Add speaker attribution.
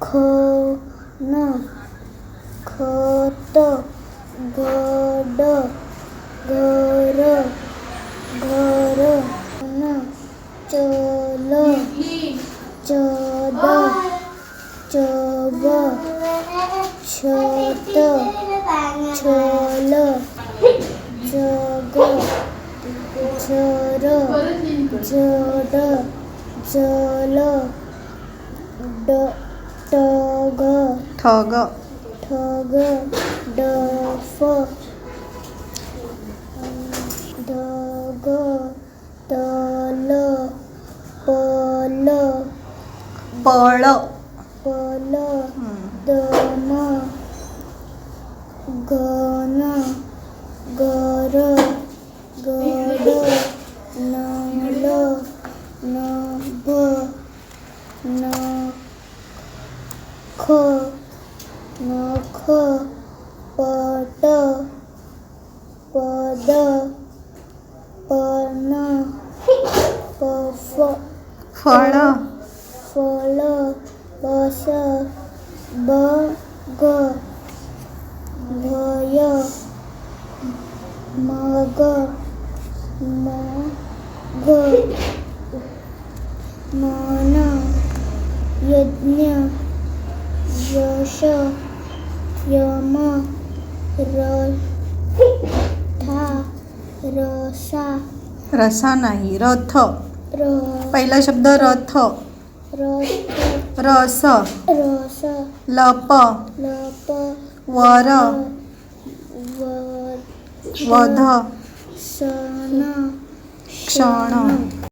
Speaker 1: खन खत गड घर घर चल चद चब छत छल जग झर जड जल टग
Speaker 2: ठग
Speaker 1: ठग डफ ढग तल पल
Speaker 2: पळ
Speaker 1: पल दम घन गर गड नल नभ नख नख पट पद पन पफ
Speaker 2: फळ
Speaker 1: फळ बस बग भय मग मग मन यज्ञ यश यम रथा रसा
Speaker 2: रसा नाही रथ पहिला शब्द रथ
Speaker 1: रथ
Speaker 2: रस
Speaker 1: रस
Speaker 2: लप
Speaker 1: लप
Speaker 2: वर
Speaker 1: वर
Speaker 2: वध
Speaker 1: सण
Speaker 2: क्षण